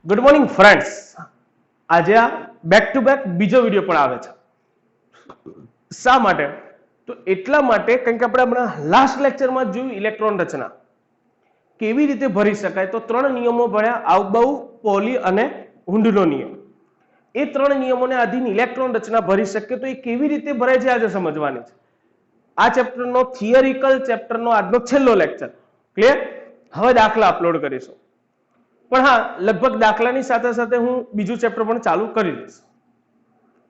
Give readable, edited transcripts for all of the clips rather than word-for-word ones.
Good morning friends. આજે આ back to back બીજો વિડીયો પણ આવે છે. શા માટે? તો એટલા માટે કારણ કે આપણે હમણાં લાસ્ટ લેક્ચરમાં જોયું ઇલેક્ટ્રોન રચના કેવી રીતે ભરી શકાય. તો ત્રણ નિયમો ભણ્યા, આઉટબાઉ, પોલી અને હુન્ડનો નિયમ. એ ત્રણ નિયમોને આધીન ઇલેક્ટ્રોન રચના ભરી શકે. તો એ કેવી રીતે ભરાય છે આજે સમજવાની છે. આ ચેપ્ટરનો થિયરિકલ ચેપ્ટરનો આજનો છેલ્લો લેક્ચર. ક્લિયર? હવે દાખલા અપલોડ કરીશું. પણ હા, લગભગ દાખલાની સાથે સાથે હું બીજું ચેપ્ટર પણ ચાલુ કરી દઈશ,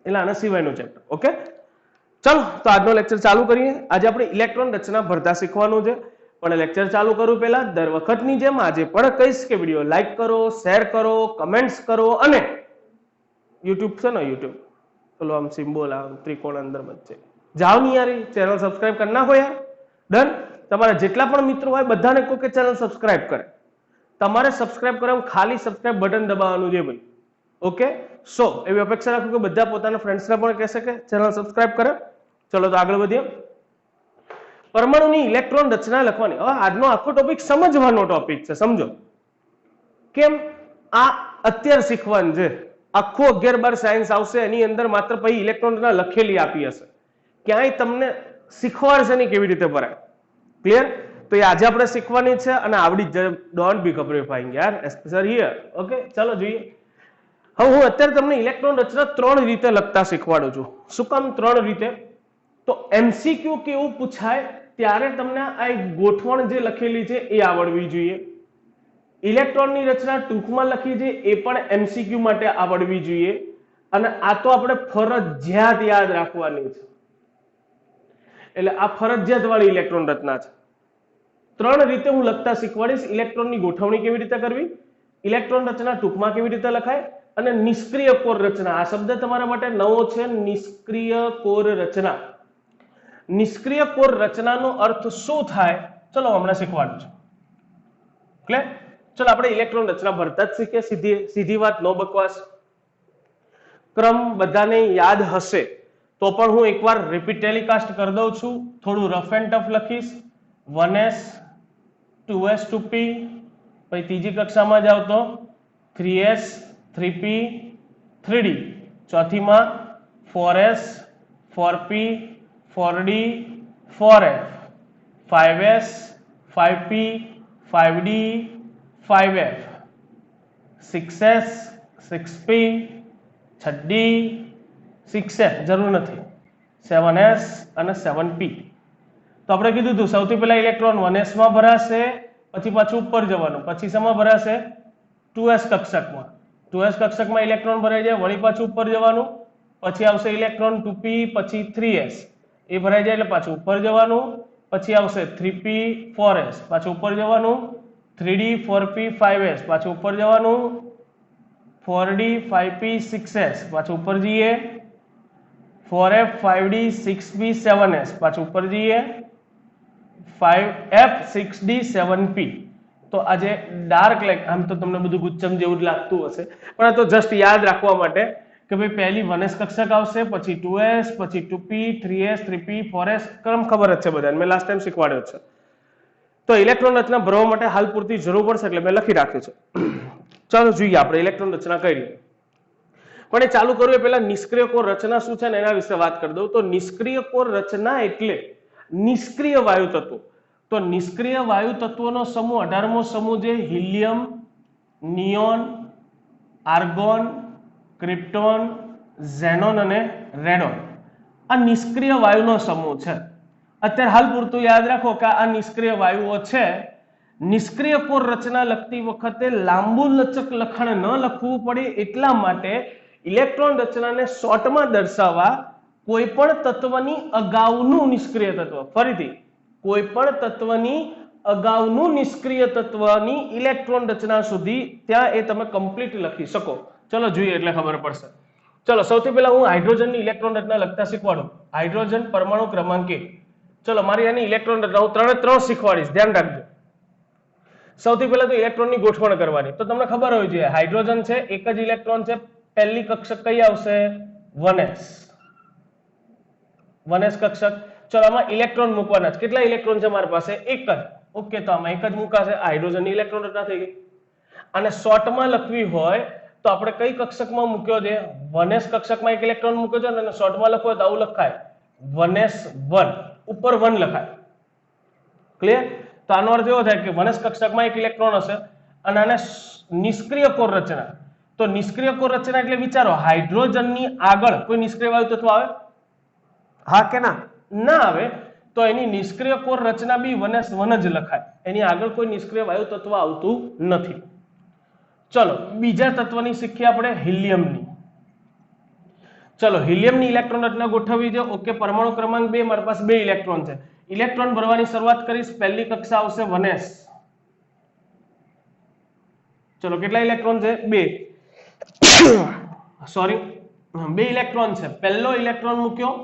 એટલે આના સિવાયનું ચેપ્ટર. ઓકે, ચલો તો આજનો લેક્ચર ચાલુ કરીએ. આજે આપણે ઇલેક્ટ્રોન રચના ભરતા શીખવાનું છે. પણ લેક્ચર ચાલુ કરું પહેલા દર વખતની જેમ આજે પણ કહીશ કે વિડીયો લાઈક કરો, શેર કરો, કમેન્ટ્સ કરો અને યુટ્યુબ છે ને, યુટ્યુબ પેલો આમ સિમ્બોલ આમ ત્રિકોણ અંદર વચ્ચે જાઓ નહીં યાર, ચેનલ સબસ્ક્રાઇબ કરી નાખો યાર. ડન. તમારા જેટલા પણ મિત્રો હોય બધાને કહો કે ચેનલ સબસ્ક્રાઇબ કરે. તમારે સબસ્ક્રાઇબ કરવા ખાલી સબસ્ક્રાઇબ બટન દબાવવાનું છે ભાઈ. ઓકે, સો એવી અપેક્ષા રાખું કે બધા પોતાના ફ્રેન્ડ્સને પણ કહેશે કે ચેનલ સબસ્ક્રાઇબ કરે. ચલો તો આગળ વધીએ. પરમાણુની ઇલેક્ટ્રોન રચના લખવાની. હવે આજનો આખો ટોપિક સમજવાનો ટોપિક છે, સમજો. કેમ? આ અત્યારે શીખવાનું છે. આખું 11-12 સાયન્સ આવશે, એની અંદર માત્ર પછી ઇલેક્ટ્રોન રચના લખેલી આપી હશે, ક્યાંય તમને શીખવાડશે નહીં કેવી રીતે ભરાય. ક્લિયર? તો એ આજે આપણે શીખવાની છે અને આવડી જ. ડોન્ટ બી ગભરાઇંગ યાર, એસ્પેશિયલી હિયર. ઓકે, ચાલો જોઈએ. હવે હું અત્યારે તમને ઇલેક્ટ્રોન રચના 3 રીતે લખતા શીખવાડું છું. શું કામ 3 રીતે? તો એમસીક્યુ કેવું પૂછાય ત્યારે તમને આ એક ગોઠવણ જે લખેલી છે એ આવડવી જોઈએ. ઇલેક્ટ્રોનની રચના ટૂંકમાં લખી છે એ પણ એમસીક્યુ માટે આવડવી જોઈએ. અને આ તો આપણે ફરજિયાત યાદ રાખવાની છે. એટલે આ ફરજિયાત વાળી ઇલેક્ટ્રોન રચના છે. 3 રીતે હું લખતા શીખવાડીશ. ઇલેક્ટ્રોનની ગોઠવણી કેવી રીતે કરવી, ઇલેક્ટ્રોન રચના ટૂંકમાં કેવી રીતે લખાય, અને નિષ્ક્રિય કોર રચના. આ શબ્દ તમારા માટે નવો છે, નિષ્ક્રિય કોર રચના. નિષ્ક્રિય કોર રચનાનો અર્થ શું થાય ચલો હમણાં શીખવાડું છું. ક્લિયર? ચલો આપણે ઇલેક્ટ્રોન રચના ભરતા જ શીખીએ. સીધી વાત, નો બકવાસ. ક્રમ બધાને યાદ હશે તો પણ હું એકવાર રિપીટ ટેલિકાસ્ટ કરી દઉં છું. થોડું રફ એન્ડ ટફ લખીશ. 1s 2s 2p, પછી ત્રીજી કક્ષામાં જાવ તો 3s 3p 3d, ચોથીમાં 4s 4p 4d 4f, 5s 5p 5d 5f, 6s 6p 6d 6f, જરૂર નથી, 7s અને 7p. તો આપણે કીધું હતું સૌથી પહેલા ઇલેક્ટ્રોન 1s માં ભરાશે, પછી પાછું ઉપર જવાનું, પછી શેમાં ભરાશે? 2s કક્ષકમાં. 2s કક્ષકમાં ઇલેક્ટ્રોન ભરાઈ જાય, વળી પાછું ઉપર જવાનું, પછી આવશે ઇલેક્ટ્રોન 2p, પછી 3s, એ ભરાઈ જાય એટલે પાછું ઉપર જવાનું, પછી આવશે 3p 4s, પાછું ઉપર જવાનું, 3d 4p 5s, પાછું ઉપર જવાનું, 4d 5p 6s, પાછું ઉપર જઈએ, 4f 5d 6p 7s, પાછું ઉપર જઈએ, 5f 6d 7p. તો આજે ડાર્ક લાઈક આમ તો તમને બધું ગુચ્છમ જેવું જ લાગતું હશે, પણ આ તો જસ્ટ યાદ રાખવા માટે કે ભાઈ પહેલી 1s કક્ષક આવશે, પછી 2s, પછી 2p 3s 3p 4s. ક્રમ ખબર જ છે બધાને, મેં લાસ્ટ ટાઈમ શીખવાડ્યો છે. તો ઇલેક્ટ્રોન રચના ભરવા માટે હાલ પૂરતી જરૂર પડશે એટલે મેં લખી રાખ્યું છે. ચાલો જોઈએ આપણે ઇલેક્ટ્રોન રચના કઈ રીતે. પણ એ ચાલુ કરવું એ પહેલા નિષ્ક્રિય કોર રચના શું છે ને એના વિશે વાત કરી દઉં. તો નિષ્ક્રિય કોર રચના એટલે નિષ્ક્રિય વાયુ તત્વો. તો નિષ્ક્રિય વાયુ તત્વોનો સમૂહ 18મો સમૂહ જે helium, neon, argon, krypton, xenon અને રેડોન, આ નિષ્ક્રિય વાયુનો સમૂહ છે. અત્યારે હાલ પૂરતું યાદ રાખો કે આ નિષ્ક્રિય વાયુઓ છે. નિષ્ક્રિય કોર રચના લખતી વખતે લાંબુ લચક લખાણ ન લખવું પડે એટલા માટે ઇલેક્ટ્રોન રચનાને શોર્ટમાં દર્શાવવા કોઈ પણ તત્વની અગાઉનું નિષ્ક્રિય તત્વ, ફરીથી કોઈ પણ તત્વની અગાઉનું નિષ્ક્રિય તત્વની ઇલેક્ટ્રોન રચના સુધી ત્યાં એ તમે કમ્પ્લીટ લખી શકો. ચલો જોઈએ એટલે ખબર પડશે. ચલો સૌથી પહેલા હું હાઇડ્રોજનની ઇલેક્ટ્રોન રચના લખતા શીખવાડું. હાઇડ્રોજન પરમાણુ ક્રમાંક 1. ચલો મારી આની ઇલેક્ટ્રોન રચના હું 3 શીખવાડીશ, ધ્યાન રાખજો. સૌથી પહેલા તો ઇલેક્ટ્રોનની ગોઠવણ કરવાની. તો તમને ખબર હોવી જોઈએ હાઇડ્રોજન છે, એક જ ઇલેક્ટ્રોન છે, પહેલી કક્ષક કઈ આવશે? 1s. 1s કક્ષક. ચલો આમાં ઇલેક્ટ્રોન મૂકવાના છે. કેટલા ઇલેક્ટ્રોન છે મારી પાસે? એક જ. ઓકે, તો આમાં એક જ મૂકાશે. હાઇડ્રોજનની ઇલેક્ટ્રોન રચના થઈ ગઈ. અને શોર્ટમાં લખવી હોય તો આપણે કઈ કક્ષકમાં મૂક્યો છે? 1s કક્ષકમાં એક ઇલેક્ટ્રોન મૂક્યો છે અને શોર્ટમાં લખવો હોય તો આવું લખાય 1s1 ઉપર 1 લખાય. ક્લિયર? તો આનો અર્થ એવો થાય કે 1s કક્ષકમાં એક ઇલેક્ટ્રોન હશે અને આને નિષ્ક્રિય કોર રચના. તો નિષ્ક્રિય કોર રચના એટલે વિચારો હાઇડ્રોજનની આગળ કોઈ નિષ્ક્રિય વાયુ તત્વ આવે? હા કે ના? ના આવે. તો એની નિષ્ક્રિય કોર રચના બી 1s1 જ લખાય. એની આગળ કોઈ નિષ્ક્રિય વાયુ તત્વ આવતું નથી. ચલો બીજા તત્વની શીખીએ આપણે હિલિયમની. ચલો હિલિયમની ઇલેક્ટ્રોન રચના ગોઠવવી છે. ઓકે, પરમાણુ ક્રમાંક 2, મારી પાસે 2 ઇલેક્ટ્રોન છે. ઇલેક્ટ્રોન ભરવાની શરૂઆત કરીશ. પહેલી કક્ષા આવશે 1s. ચલો કેટલા ઇલેક્ટ્રોન છે? 2. સોરી, 2 ઇલેક્ટ્રોન છે. પહેલો ઇલેક્ટ્રોન મૂક્યો,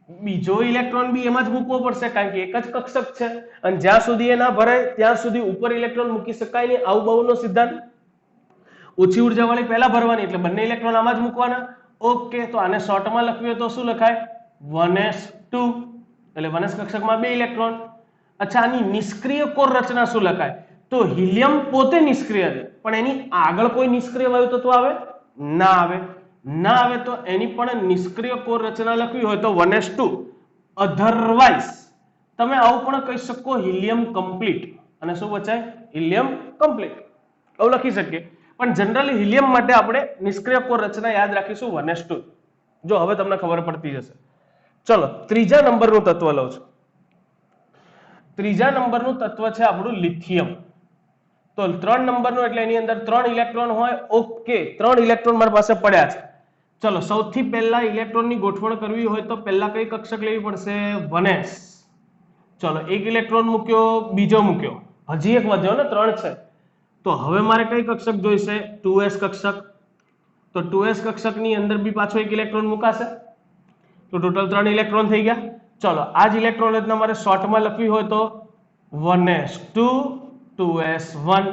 બીજો ઇલેક્ટ્રોન બી એમાં જ મૂકવો પડશે કારણ કે એક જ કક્ષક છે અને જ્યાં સુધી એ ના ભરાય ત્યાં સુધી ઉપર ઇલેક્ટ્રોન મૂકી શકાય નહીં. આવું બાઉનો સિદ્ધાંત. ઓછી ઉર્જા વાળી પહેલા ભરવાની એટલે બંને ઇલેક્ટ્રોન આમાં જ મૂકવાના. ઓકે, તો આને શોર્ટમાં લખવી હોય તો શું લખાય? 1s2 એટલે 1s કક્ષકમાં 2 ઇલેક્ટ્રોન. અચ્છા, આની નિષ્ક્રિય કોર રચના શું લખાય? તો હિલિયમ પોતે નિષ્ક્રિય છે પણ એની આગળ કોઈ નિષ્ક્રિય વાયુ તત્વ આવે? ના આવે. ના આવે તો એની પણ નિષ્ક્રિય કોર રચના લખવી હોય તો 1s2. અધરવાઇઝ તમે આવું પણ કહી શકો હિલિયમ કમ્પ્લીટ. અને શું બચાય? Helium complete. આવું લખી શકીએ. પણ જનરલી હિલિયમ માટે આપણે નિષ્ક્રિય કોર રચના યાદ રાખીશું 1s2. જો હવે તમને ખબર પડતી જશે. ચલો ત્રીજા નંબરનું તત્વ લઉં છું. ત્રીજા નંબરનું તત્વ છે આપણું લિથિયમ. તો 3 નંબરનું એટલે એની અંદર 3 ઇલેક્ટ્રોન હોય. ઓકે, 3 ઇલેક્ટ્રોન મારી પાસે પડ્યા છે. ચલો સૌથી પહેલા ઇલેક્ટ્રોનની ગોઠવણ કરવી હોય તો પહેલા કઈ કક્ષક લેવી પડશે? 1s. ચલો એક ઇલેક્ટ્રોન મૂક્યો, બીજો મૂક્યો, હજી એક વધ્યો ને 3 છે. તો હવે મારે કઈ કક્ષક જોઈશે? 2s કક્ષક. તો 2s કક્ષકની અંદર બી પાછો એક ઇલેક્ટ્રોન મુકાશે. તો ટોટલ 3 ઇલેક્ટ્રોન થઈ ગયા. ચલો આ જ ઇલેક્ટ્રોન રચના મારે શોર્ટમાં લખવી હોય તો 1s2 2s1.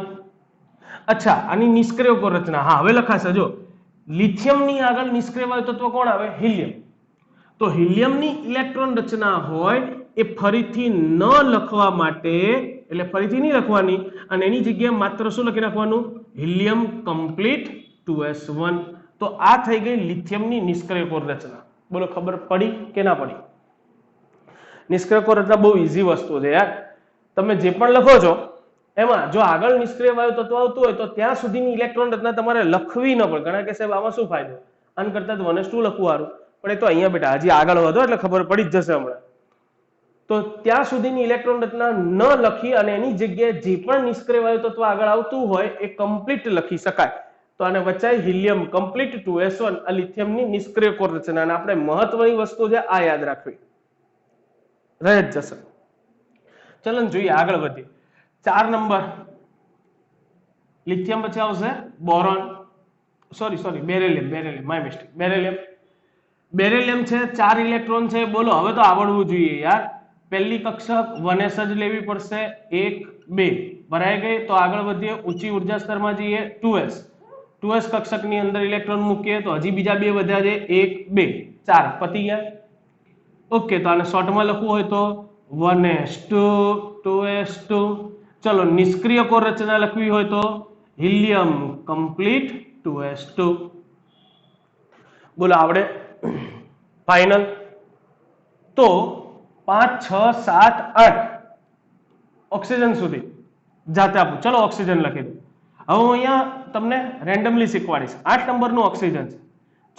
અચ્છા, આની નિષ્ક્રિય કોર રચના હા હવે લખાશે. જો લિથિયમની આગળ નિષ્ક્રિય વાયુ તત્વ કોણ આવે? હિલિયમ. તો હિલિયમની ઇલેક્ટ્રોન રચના હોય એ ફરીથી ન લખવા માટે એટલે ફરીથી નહીં લખવાની અને એની જગ્યાએ માત્ર શું લખી નાખવાનું? Helium complete 2s1. તો આ થઈ ગઈ લિથિયમની નિષ્ક્રિય કોર રચના. બોલો ખબર પડી કે ના પડી? નિષ્ક્રિય કોર રચના બહુ ઈઝી વસ્તુ છે યાર. તમે જે પણ લખો છો એમાં જો આગળ નિષ્ક્રિય વાયુ તત્વ આવતું હોય તો ત્યાં સુધીની ઇલેક્ટ્રોન રચના તમારે લખવી ન પડે. ઘણા કે સાહેબ આમાં શું ફાયદો? આન કરતા 1s2 લખવું સારું. પણ એ તો અહીંયા બેટા હજી આગળ વધો એટલે ખબર પડી જ જશે હમણાં. તો ત્યાં સુધીની ઇલેક્ટ્રોન રચના ન લખી અને એની જગ્યાએ જે પણ નિષ્ક્રિય વાયુ તત્વ આગળ આવતું હોય એ કમ્પ્લીટ લખી શકાય. તો આને વચાય હિલિયમ કમ્પ્લીટ 2s1. આ લિથિયમની નિષ્ક્રિય કોર રચના. અને આપણે મહત્વની વસ્તુ છે આ યાદ રાખવી રહે જ જશે. ચલો જોઈએ આગળ વધીએ. 4 નંબર લિથિયમ પછી આવશે boron. Sorry beryllium my mistake. Beryllium છે. 4 ઇલેક્ટ્રોન છે. બોલો હવે તો આવડવું જોઈએ યાર. પહેલી કક્ષક 1s જ લેવી પડશે. 1 2 ભરાઈ ગઈ. તો આગળ વધીએ, ઊંચી ઉર્જા સ્તરમાં જઈએ. 2s કક્ષકની અંદર ઇલેક્ટ્રોન મૂકીએ તો હજી બીજા 2 વધ્યા છે. 1 2 4 પતી ગયા. ઓકે, તો આને શોર્ટમાં લખવું હોય તો 1s2 2s2. ચલો નિષ્ક્રિય કોર રચના લખવી હોય તો હિલિયમ કમ્પ્લીટ 2s2. બોલો આવડે? ફાઇનલ. તો 5 6 7 8 ઓક્સિજન સુધી જાતે આપું. ચલો ઓક્સિજન લખી દઉં. હવે હું અહીંયા તમને રેન્ડમલી શીખવાડીશ. 8 નંબરનું ઓક્સિજન છે.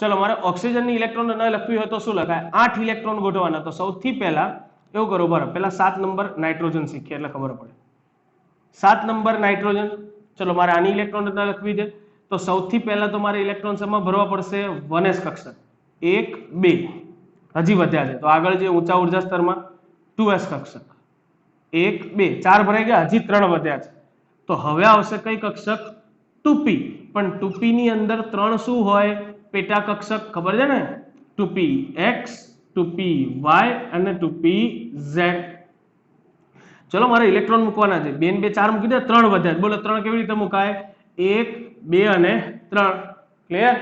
ચલો મારે ઓક્સિજનની ઇલેક્ટ્રોન ન લખવી હોય તો શું લખાય? 8 ઇલેક્ટ્રોન ગોઠવવાના. તો સૌથી પહેલા એવું કરો, બરાબર પહેલા 7 નંબર નાઇટ્રોજન શીખીએ એટલે ખબર પડે. 7 નંબર નાઇટ્રોજન. ચલો મારે આની ઇલેક્ટ્રોન રચના લખવી છે તો સૌથી પહેલા તો મારે ઇલેક્ટ્રોન શેમાં ભરવા પડશે? 1s કક્ષક. 1 2 હજી વધ્યા છે તો આગળ જે ઊંચા ઉર્જા સ્તરમાં 2s કક્ષક. 1 2 4 ભરાઈ ગયા, હજી 3 વધ્યા છે. તો હવે આવશે કઈ કક્ષક? 2p. પણ 2p ની અંદર 3 શું હોય? પેટા કક્ષક. ખબર છે ને? 2px 2py અને 2pz. ચલો મારે ઇલેક્ટ્રોન મૂકવાના છે. 2 2 4 મૂકી દે, 3 વધ્યા. બોલો 3 કેવી રીતે મુકાય? 1 2 અને 3. ક્લિયર?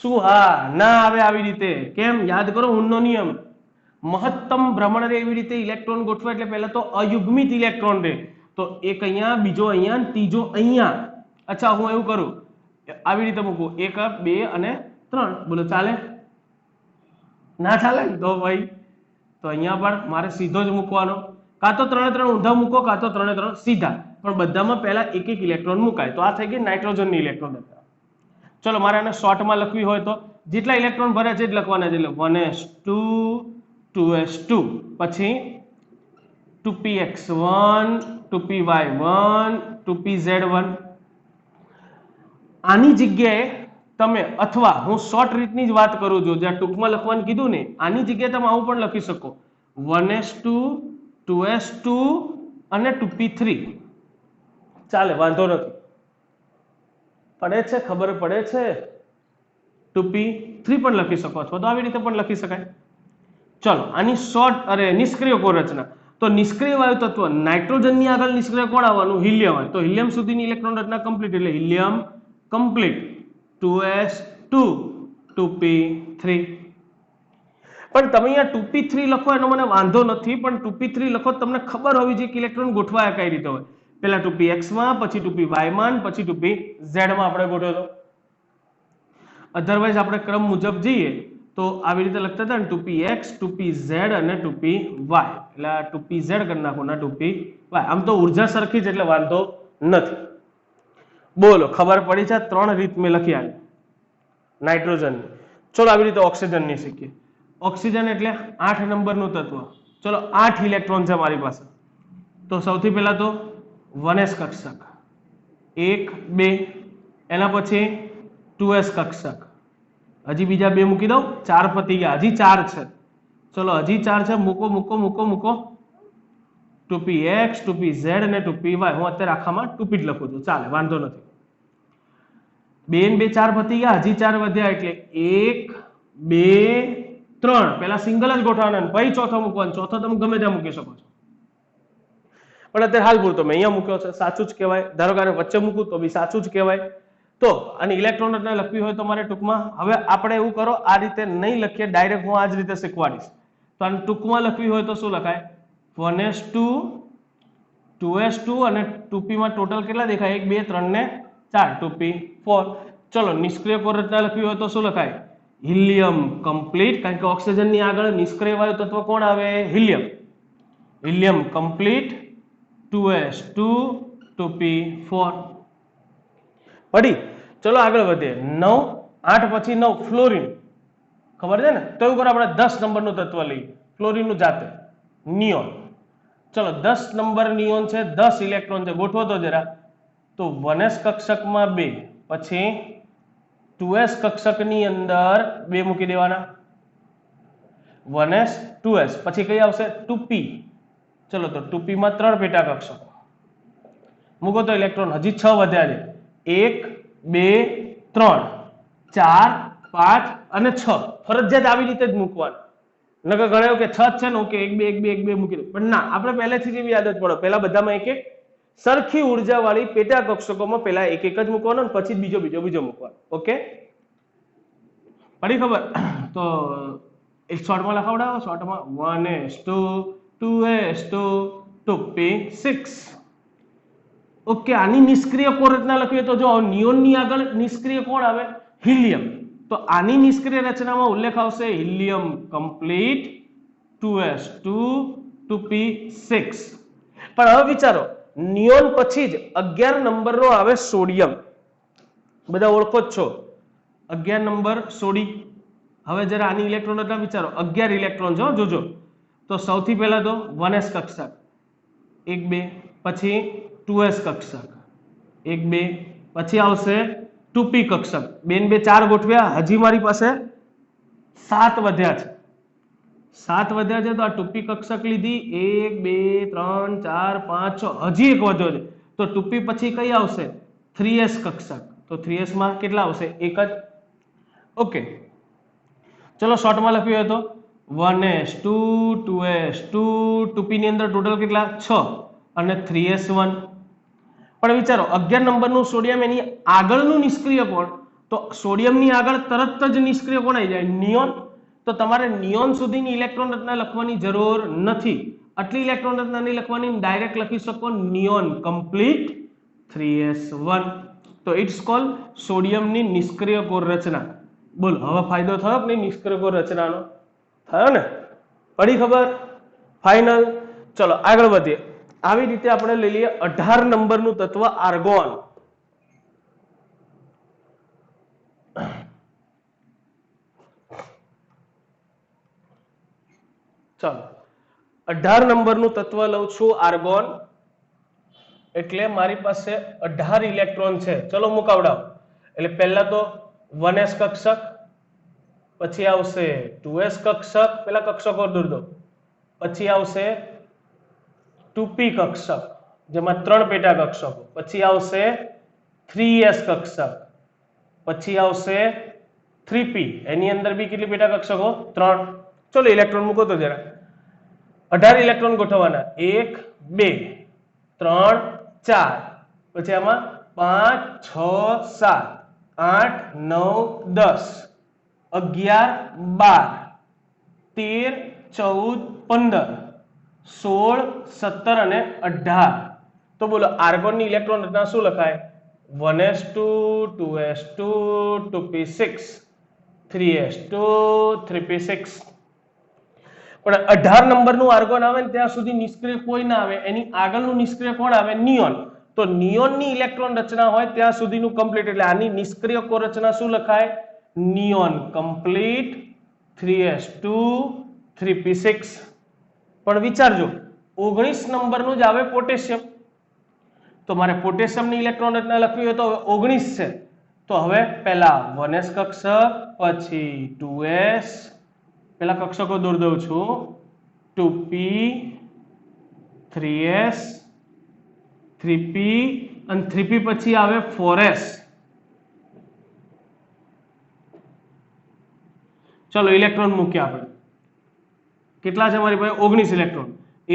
શું હા ના આવે આવી રીતે? કેમ? યાદ કરો હુનનો નિયમ. મહત્તમ ભ્રમણ રે એવી રીતે ઇલેક્ટ્રોન ગોઠવે એટલે પહેલા તો અયુગ્મિત ઇલેક્ટ્રોન રહે. તો એક અહીંયા, બીજો અહીંયા, ત્રીજો અહીંયા. અચ્છા, હું એવું કરું, આવી રીતે મૂકું, 1 2 અને 3. બોલો ચાલે? ના ચાલે તો ભાઈ, તો અહીંયા પણ મારે સીધો જ મૂકવાનો. કાં તો 3 3 ઊંધા મૂકો, કાં તો 3 3 સીધા, પણ બધામાં પહેલા એક એક ઇલેક્ટ્રોન મુકાય. તો આ થઈ ગઈ નાઇટ્રોજનની ઇલેક્ટ્રોન રચના. ચલો, મારે આને શોર્ટમાં લખવી હોય તો જેટલા ઇલેક્ટ્રોન ભરે છે જ લખવાના છે. 1s2 2s2 પછી 2px1 2py1 2pz1. આની જગ્યાએ તમે, અથવા હું શોર્ટ રીતની જ વાત કરું છું, જ્યાં ટૂંકમાં લખવાનું કીધું ને, આની જગ્યાએ તમે આવું પણ લખી શકો, 1s2 2s2 અને 2p3. ચાલે, વાંધો નથી. પડે છે, ખબર પડે છે. 2p3 પણ લખી શકો, અથવા તો આવી રીતે પણ લખી શકાય. ચલો, આની શોર્ટ નિષ્ક્રિય કોર રચના. તો નિષ્ક્રિય વાયુ તત્વ નાઇટ્રોજનની આગળ નિષ્ક્રિય કોણ આવવાનું? હિલિયમ હોય. તો હિલિયમ સુધીની ઇલેક્ટ્રોન રચના કમ્પ્લીટ, એટલે હિલિયમ કમ્પ્લીટ. 2s2 2p3. પણ તમે અહીંયા 2p3 લખો એનો મને વાંધો નથી, પણ 2p3 લખો તમને ખબર હોવી જોઈએ કે ઇલેક્ટ્રોન ગોઠવાયા કઈ રીતે હોય. પહેલા 2px માં, પછી 2py માં, પછી 2pz માં આપણે ગોઠવ્યો હતો. અધરવાઇઝ આપણે ક્રમ મુજબ જઈએ તો આવી રીતે લખતા હતા ને, 2px 2pz અને 2py. એટલે 2pz કરી નાખો ના 2py. આમ તો ઉર્જા સરખી જ એટલે વાંધો નથી. બોલો, ખબર પડી છે? 3 રીત મેં લખી આવી નાઇટ્રોજનની. ચલો, આવી રીતે ઓક્સિજનની શીખીએ. ઓક્સિજન એટલે 8 નંબરનું તત્વ. ચલો, 8 ઇલેક્ટ્રોન છે મારી પાસે. તો સૌથી પહેલા તો 1s કક્ષક 1 2, એના પછી 2s કક્ષક, હજી બીજા 2 મૂકી દઉં, 4 પતી ગયા, હજી 4 છે. ચલો, હજી 4 છે, મૂકો મૂકો મૂકો મૂકો. 2px 2pz અને 2py. હું અત્યારે આખામાં 2p જ લખું છું, ચાલે, વાંધો નથી. 2 ને 2 4 પતી ગયા, હજી 4 વધ્યા, એટલે 1 2 3. પહેલા સિંગલ જ ગોઠવવાના, પછી ચોથો મૂકવાનો. ચોથો તમે ગમે ત્યાં મૂકી શકો છો, પણ અત્યારે હાલ પૂરતો મેં અહીંયા મૂક્યો છે, સાચું જ કહેવાય. ધારો કે વચ્ચે મૂકું તો બી સાચું જ કહેવાય. તો આની ઇલેક્ટ્રોન રચના લખવી હોય તો મારે ટૂંકમાં, હવે આપણે એવું કરો, આ રીતે નહીં લખીએ, ડાયરેક્ટ હું આ જ રીતે શીખવાડીશ. તો આને ટૂંકમાં લખવી હોય તો શું લખાય? 1s2 2s2 અને 2p માં ટોટલ કેટલા દેખાય? 1 2 3 ને 4, 2p4. ચલો, નિષ્ક્રિય કોર રચના લખવી હોય તો શું લખાય? Helium complete. કારણ કે ઓક્સિજનની આગળ નિષ્ક્રિય વાયુ તત્વ કોણ આવે? Helium. Helium complete 2s2 2p4. પડી. ચલો, આગળ વધીએ. 9 8 પછી 9 ફ્લોરિન. ખબર છે ને? તો એવું કરો, આપણે 10 નંબરનું તત્વ લઈએ, ફ્લોરિનનું જાતે, નિયોન. ચલો, 10 નંબર નિયોન છે, 10 ઇલેક્ટ્રોન છે, ગોઠવો તો જરા. તો 1s કક્ષકમાં 2, પછી 2s કક્ષકની અંદર 2 મૂકી દેવાના. 1s 2s, પછી કઈ આવશે? 2p. ચલો, તો 2p માં 3 પેટા કક્ષકો મૂકો તો ઇલેક્ટ્રોન હજી 6 વધ્યા છે. 1 2 3 4 5 અને 6. ફરજિયાત આવી રીતે જ મૂકવાનું. નકર ગણાયો કે 6 છે ને, ઓકે 1 2 1 2 1 2 મૂકી દો. પણ ના, આપણે પહેલેથી જ એવી આદત પડો, પહેલા બધામાં એક એક સરખી ઉર્જા વાળી પેટા કક્ષકોમાં પહેલા એક એક જ મૂકવાનો, અને પછી બીજો બીજો બીજો મૂકવાનો. ઓકે, પડી ખબર? તો એક શોર્ટમાં લખાવડાવો. શોર્ટમાં 1s2 2s2 2p6. ઓકે, આની નિષ્ક્રિય કોર રચના લખીએ તો જો નિયોનની આગળ નિષ્ક્રિય કોણ આવે? હિલિયમ. તો આની નિષ્ક્રિય રચનામાં ઉલ્લેખ આવશે હિલિયમ કમ્પ્લીટ 2s2 2p6. પણ હવે વિચારો, નિયોન પછી જ 11 નંબરનો આવે સોડિયમ. બધા ઓળખો જ છો, 11 નંબર સોડી. હવે જરા આની ઇલેક્ટ્રોન રચના વિચારો. 11 ઇલેક્ટ્રોન છે, જોજો. તો સૌથી પહેલા તો 1s કક્ષક 1 2, પછી 2s કક્ષક 1 2, પછી આવશે 2p કક્ષક 2 2 4 ગોઠવ્યા, હજી મારી પાસે 7 વધ્યા છે. 7 વધ્યા છે, તો આ 2p કક્ષક લીધી, 1 2 3 4 5 6, હજી એક વધ્યો છે. તો 2p પછી કઈ આવશે? 3s કક્ષક. તો 3s માં કેટલા આવશે? એક જ. ઓકે, ચલો શોર્ટમાં લખ્યું હોય તો 1s2 2s2 2p ની અંદર ટોટલ કેટલા? 6 અને 3s1. પણ વિચારો, 11 નંબરનું સોડિયમ, એની આગળનું નિષ્ક્રિય કોણ? તો સોડિયમની આગળ તરત જ નિષ્ક્રિય કોણ આવી જાય? નિયોન. તો તમારે નિયોન સુધીની ઇલેક્ટ્રોન રચના લખવાની જરૂર નથી. આટલી ઇલેક્ટ્રોન રચના નહીં લખવાની, ડાયરેક્ટ લખી શકો નિયોન કમ્પ્લીટ 3s1. તો ઇટ્સ કોલ સોડિયમની નિષ્ક્રિય કોર રચના. બોલ હવે ફાયદો થયો કે નહીં નિષ્ક્રિય કોર રચનાનો? થયો ને? પડી ખબર? ફાઇનલ. ચલો આગળ વધીએ. આવી રીતે આપણે લઈ લઈએ 18 નંબરનું તત્વ આર્ગોન. ચલો 18 નંબરનું તત્વ લઉં છું આર્ગોન. એટલે મારી પાસે 18 ઇલેક્ટ્રોન છે. ચલો મુકાવડાવો. એટલે પહેલા તો 1s કક્ષક, પછી આવશે 2s કક્ષક, પેલા કક્ષકો દૂર દો, પછી આવશે 2p કક્ષક જેમાં 3 પેટા કક્ષકો, પછી આવશે 3s કક્ષક, પછી આવશે 3p, એની અંદર બી કેટલી પેટા કક્ષકો? 3. ચલો ઇલેક્ટ્રોન મૂકો તો જરા. 18 ઇલેક્ટ્રોન ગોઠવવાના, 1 2 3 4, પછી આમાં 5 6 7 8 9 10 11 12 13 14 15 16 17 અને 18. તો બોલો આર્ગોનની ઇલેક્ટ્રોન રચના શું લખાય? 1s2 2s2 2p6 3s2 3p6. પણ 18 નંબરનું આર્ગોન આવે ને ત્યાં સુધી નિષ્ક્રિય કોઈ ના આવે, એની આગળનું નિષ્ક્રિય કોણ આવે? નિયોન. તો નિયોનની ઇલેક્ટ્રોન રચના હોય ત્યાં સુધીનું કમ્પ્લીટ. એટલે આની નિષ્ક્રિય કોર રચના શું લખાય? Neon complete 3s2 3p6. પણ વિચારજો 19 નંબરનું જ આવે પોટેશિયમ. તો મારે પોટેશિયમની ઇલેક્ટ્રોન રચના લખવી હોય તો 19 છે. તો હવે પહેલા 1s કક્ષક, પછી 2s, પેલા કક્ષકો દોર દઉં છું, 2p 3s 3p અને 3p પછી આવે 4s. ચલો ઇલેક્ટ્રોન મૂક્યા આપણે. કેટલા છે મારી પાસે? 19 ઇલેક્ટ્રોન.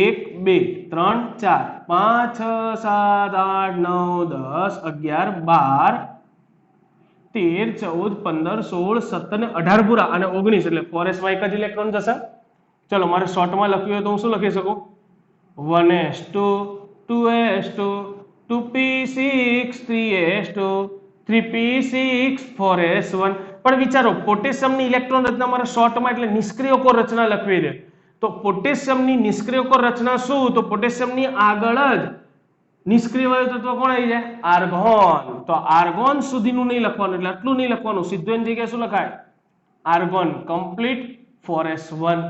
1 2 3 4 5 6 7 8 9 10 11 12 13 14 15 16 17 ને 18 પૂરા અને 19 એટલે 4s માં એક જ ઇલેક્ટ્રોન જશે. ચલો મારે શોર્ટમાં લખ્યું હોય તો હું શું લખી શકું? 1s2 2s2 2p6 3s2 3p6 4s1. પણ વિચારો પોટેશિયમની ઇલેક્ટ્રોન રચના મારે શોર્ટમાં એટલે નિષ્ક્રિય કોર રચના લખવી છે. તો પોટેશિયમની નિષ્ક્રિય કોર રચના શું? તો પોટેશિયમની આગળ જ નિષ્ક્રિય વાયુ તત્વ કોણ આવી જાય? આર્ગોન. તો આર્ગોન સુધીનું નહીં લખવાનું, એટલે આટલું નહીં લખવાનું, સીધું એની જગ્યાએ શું લખાય? Argon complete 4s1.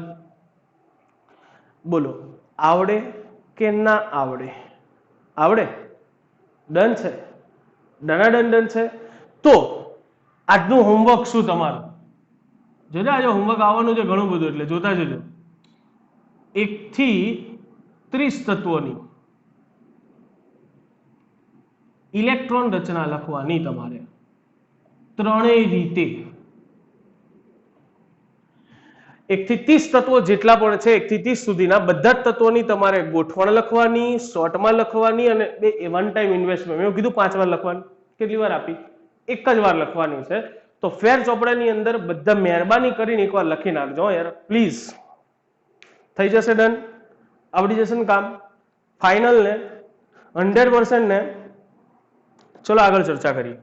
બોલો આવડે કે ના આવડે? આવડે? ડન છે? ડન છે. તો આજનું હોમવર્ક શું તમારું? જોજો આજે હોમવર્ક આવવાનું છે ઘણું બધું, એટલે જોતા જજો. 1 થી 30 તત્વોની ઇલેક્ટ્રોન રચના લખવાની તમારે ત્રણેય રીતે. 1 થી 30 તત્વો જેટલા પણ છે, 1 થી 30 સુધીના બધા જ તત્વોની તમારે ગોઠવણ લખવાની, શોર્ટમાં લખવાની અને વન ટાઈમ ઇન્વેસ્ટમેન્ટ. મેં કીધું 5 વાર લખવાની. કેટલી વાર આપી? એક જ વાર લખવાની છે. તો ફેર ચોપડાની અંદર બધા મહેરબાની કરીને એકવાર લખી નાખજો યાર પ્લીઝ. થઈ જશે ડન? આવડી જશે ને કામ? ફાઇનલ ને 100% ને? ચલો આગળ ચર્ચા કરીએ.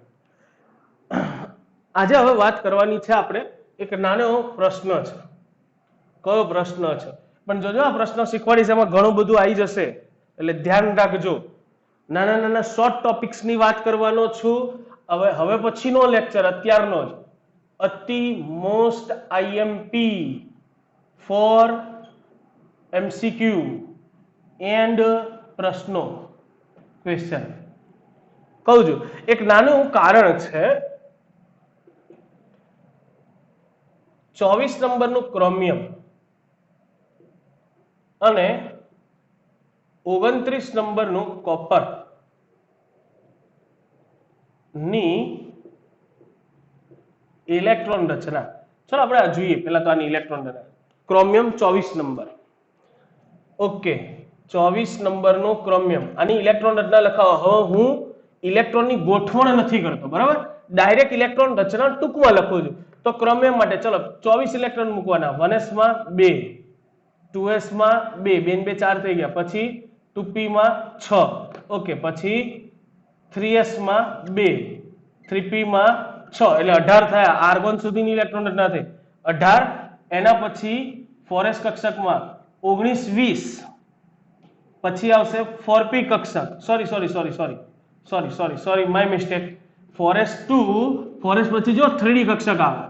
આજે હવે વાત કરવાની છે આપણે એક નાનો પ્રશ્ન છે. કયો પ્રશ્ન છે? પણ જોજો આ પ્રશ્ન શીખવાડીશ એમાં ઘણું બધું આવી જશે, એટલે ધ્યાન રાખજો. નાના નાના શોર્ટ ટોપિક્સ ની વાત કરવાનો છું. હવે પછીનો લેક્ચર અત્યારનો જ અતિ most IMP for MCQ and પ્રશ્નો ક્વેશ્ચન કહું છું. એક નાનું કારણ છે. 24 નંબરનું ક્રોમિયમ અને 29 નંબરનું કોપર ની ઇલેક્ટ્રોન રચના. ચલો આપણે જોઈએ પેલા તો આની ઇલેક્ટ્રોન રચના. Chromium 24 number. ઓકે 24 નંબરનું ક્રોમિયમ. આની ઇલેક્ટ્રોન રચના લખાવો. હવે હું ઇલેક્ટ્રોનની ગોઠવણ નથી કરતો, બરાબર? ડાયરેક્ટ ઇલેક્ટ્રોન રચના ટૂંકમાં લખું છું. તો ક્રોમિયમ માટે ચલો 24 ઇલેક્ટ્રોન મૂકવાના. 1s માં 2, 2s માં 2 2 2 4 થઈ ગયા, પછી 2p માં 6, ઓકે, પછી 3s માં 2, 3p માં 6 એટલે 18 થયા. આર્ગોન સુધીની ઇલેક્ટ્રોન રચના થઈ 18. એના પછી 4s કક્ષકમાં 19 20, પછી આવશે 4p કક્ષક, sorry my mistake, 4s2, 4s પછી જો 3d કક્ષક આવે.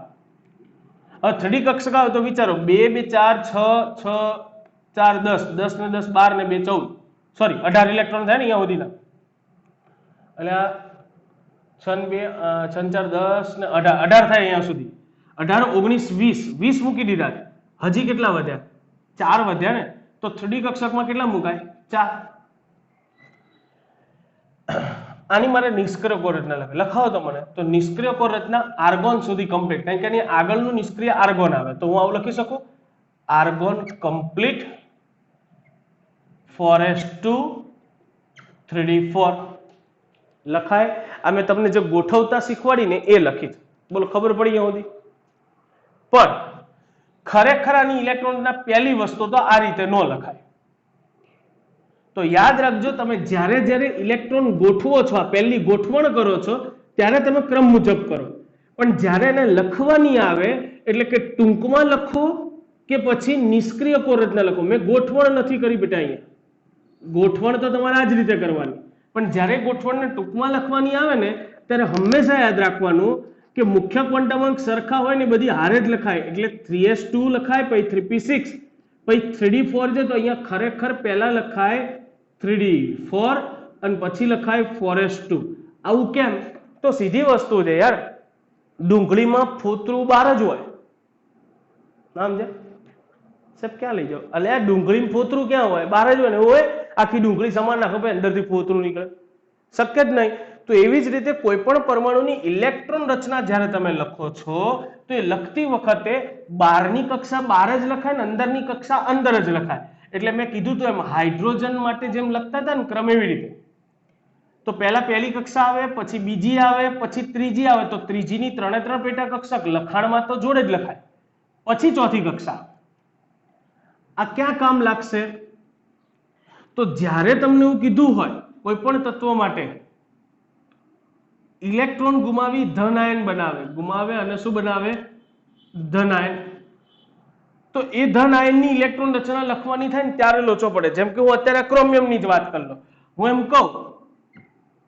હવે 3d કક્ષક આવે તો વિચારો 2 2 4 6 6 4 10, 10 ને 10 12 ને 2 14, સોરી 18 ઇલેક્ટ્રોન થાય ને અહીંયા સુધીના, એટલે 6 ને 2 6 ને 4 10 ને 18 થાય અહીંયા સુધી. 18 19 20 20 મૂકી દીધા, હજી કેટલા વધ્યા? 4 વધ્યા ને. તો 3d કક્ષકમાં કેટલા મુકાય? 4. આની મારે નિષ્ક્રિય કોર રચના લખાવો તો મને, તો નિષ્ક્રિય કોર રચના આર્ગોન સુધી કમ્પ્લીટ, કારણ કે એની આગળનું નિષ્ક્રિય આર્ગોન આવે, તો હું આવું લખી શકું, આર્ગોન કમ્પ્લીટ 4s2 3d4 લખાય. આ મેં તમને જે ગોઠવતા શીખવાડીને એ લખી છે, બોલો ખબર પડી અહીંયા સુધી? પણ ખરેખર આની ઇલેક્ટ્રોનના પહેલી વસ્તુ તો આ રીતે ન લખાય. તો યાદ રાખજો, તમે જ્યારે જ્યારે ઇલેક્ટ્રોન ગોઠવો છો, આ પહેલી ગોઠવણ કરો છો, ત્યારે તમે ક્રમ મુજબ કરો, પણ જ્યારે એને લખવાની આવે એટલે કે ટૂંકમાં લખો કે પછી નિષ્ક્રિય કોર રચના લખો. મેં ગોઠવણ નથી કરી બેટા અહીંયા, ગોઠવણ તો તમારે આ જ રીતે કરવાની, પણ જ્યારે ગોઠવણને ટૂંકમાં લખવાની આવે ને ત્યારે હંમેશા યાદ રાખવાનું કે મુખ્ય ક્વોન્ટમ અંક સરખા હોય ને બધી હારે જ લખાય. એટલે 3s2 લખાય, પછી 3p6, પછી 3d4 છે તો અહીંયા ખરેખર પહેલા લખાય 3d4 અને પછી લખાય 4s2. આવું કેમ? તો સીધી વસ્તુ છે યાર, ડુંગળીમાં ફોતરું બાર જ હોય, સમજે સાહેબ? ક્યાં લઈ જાઓ? અલે આ ડુંગળીમાં ફોતરું ક્યાં હોય? બાર જ હોય ને. હોય આખી ડુંગળી સમાન નાખો ભાઈ, અંદરથી ફોતરું નીકળે? શક્ય જ નહીં. તો એવી જ રીતે કોઈ પણ પરમાણુની ઇલેક્ટ્રોન રચના જ્યારે તમે લખો છો તો એ લખતી વખતે બહારની કક્ષા બહાર જ લખાય ને અંદરની કક્ષા અંદર જ લખાય. એટલે મેં કીધું તો એમ હાઇડ્રોજન માટે જેમ લખતા હતા ને ક્રમ, એવી રીતે. તો પહેલા પહેલી કક્ષા આવે, પછી બીજી આવે, પછી ત્રીજી આવે, તો ત્રીજીની 3 પેટા કક્ષક લખાણમાં તો જોડે જ લખાય, પછી ચોથી કક્ષા. આ ક્યાં કામ લાગશે? તો જ્યારે તમને હું કીધું હોય કોઈ પણ તત્વ માટે ઇલેક્ટ્રોન ગુમાવી ધન આયન બનાવે, ગુમાવે અને શું બનાવે? ધન આયન. તો એ ધન આયનની ઇલેક્ટ્રોન રચના લખવાની થાય ને ત્યારે લોચો પડે. જેમ કે હું અત્યારે ક્રોમિયમની જ વાત કરી લો, હું એમ કહું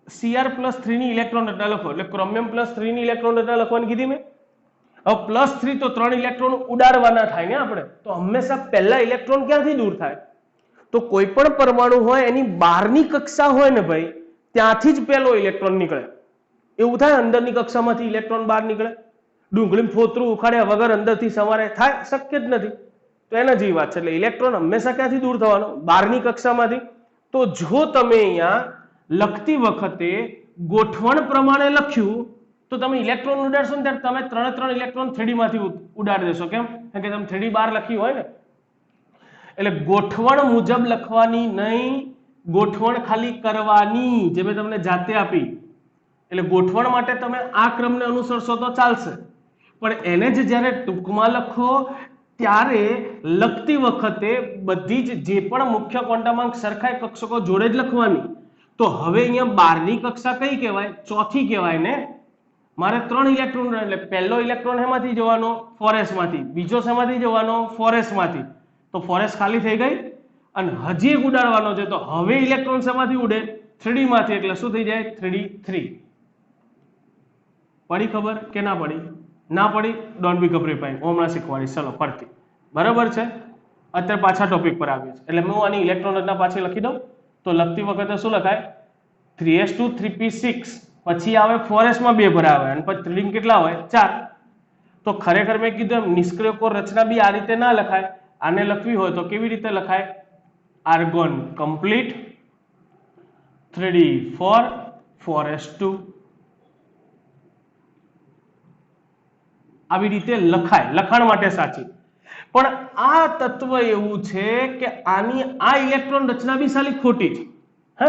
Cr+3 ની ઇલેક્ટ્રોન રચના લખો, એટલે ક્રોમિયમ+3 ની ઇલેક્ટ્રોન રચના લખવાની કીધી મેં. હવે +3 તો 3 ઇલેક્ટ્રોન ઉડાડવાના થાય ને આપણે, તો હંમેશા પહેલા ઇલેક્ટ્રોન ક્યાંથી દૂર થાય? તો કોઈ પણ પરમાણુ હોય એની બહારની કક્ષા હોય ને ભાઈ, ત્યાંથી જ પહેલો ઇલેક્ટ્રોન નીકળે. એવું થાય અંદરની કક્ષામાંથી ઇલેક્ટ્રોન બહાર નીકળે? ડુંગળીમાં ફોતરું ઉખાડ્યા વગર અંદરથી સવારે થાય? શક્ય જ નથી. તો એના જેવી વાત છે. એટલે ઇલેક્ટ્રોન હંમેશા ક્યાંથી દૂર થવાનો? બહારની કક્ષામાંથી. તો જો તમે અહીંયા લખતી વખતે ગોઠવણ પ્રમાણે લખ્યું તો તમે ઇલેક્ટ્રોન ઉડાડશો ને ત્યારે તમે 3 ઇલેક્ટ્રોન 3D માંથી ઉડાડી દેશો. કેમ? કારણ કે તમે 3D બહાર લખી હોય ને. એટલે ગોઠવણ મુજબ લખવાની નહીં, ગોઠવણ ખાલી કરવાની, જે મેં તમને જાતે આપી. એટલે ગોઠવણ માટે તમે આ ક્રમને અનુસરશો તો ચાલશે, પણ એને જ જ્યારે ટૂંકમાં લખો ત્યારે લખતી વખતે બધી જ જે પણ મુખ્ય ક્વોન્ટમાંક સરખાય કક્ષકો જોડે જ લખવાની. તો હવે અહીંયા 12ની કક્ષા કઈ કહેવાય? ચોથી કહેવાય ને. મારે 3 ઇલેક્ટ્રોન, એટલે પહેલો ઇલેક્ટ્રોન એમાંથી જવાનો 4s માંથી, બીજો શેમાંથી જવાનો 4s માંથી, તો 4s ખાલી થઈ ગઈ અને હજી એક ઉડાડવાનો છે. તો હવે ઇલેક્ટ્રોન શેમાંથી ઉડે? 3D માંથી, એટલે શું થઈ જાય? 3d3. પડી ખબર કે ના પડી? ના પડી? ડોન્ટ બી ગભરાઈ, હું હમણાં શીખવાડીશ. ચલો ફરતી, બરાબર છે? અત્યારે પાછા ટોપિક પર આવ્યું છે, એટલે હું આની ઇલેક્ટ્રોન રચના પાછી લખી દઉં. તો લખતી વખતે શું લખાય? 3s2 3p6, પછી આવે 4s માં 2 ભરાવે અને પછી 3d કેટલા હોય? 4. તો ખરેખર મેં કીધું એમ નિષ્ક્રિય કોર રચના બી આ રીતે ના લખાય. આને લખવી હોય તો કેવી રીતે લખાય? આર્ગોન કમ્પ્લીટ 3d4 4s2, આવી રીતે લખાય, લખાણ માટે સાચી. પણ આ તત્વ એવું છે કે આની આ ઇલેક્ટ્રોન રચના બી સાલી ખોટી છે. હે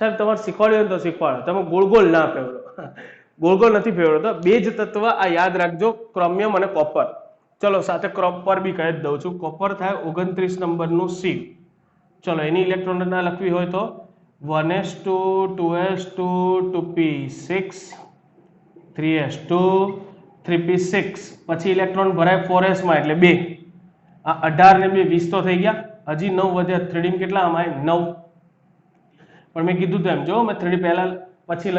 સાહેબ તમારે શીખવાડ્યું તો શીખવાડો, તમે ગોળ ગોળ ના ફેરવો. ગોળ ગોળ નથી ફેરવતો. બે જ તત્વ આ યાદ રાખજો, ક્રોમિયમ અને કોપર. ચલો સાથે કોપર બી કહી જ દઉં છું. કોપર થાય 29 નંબરનું C. ચલો એની ઇલેક્ટ્રોન રચના લખવી હોય તો 1s2 2s2 2p6 3s2 3p6 પછી ઇલેક્ટ્રોન ભરાય 4s માં એટલે 2. આ 18 ને 2 20 તો થઈ ગયા. હજી 9 વધ્યા. 3d માં કેટલા આમાં 9. પણ મેં કીધું તેમ જો મેં 3d પહેલા પછી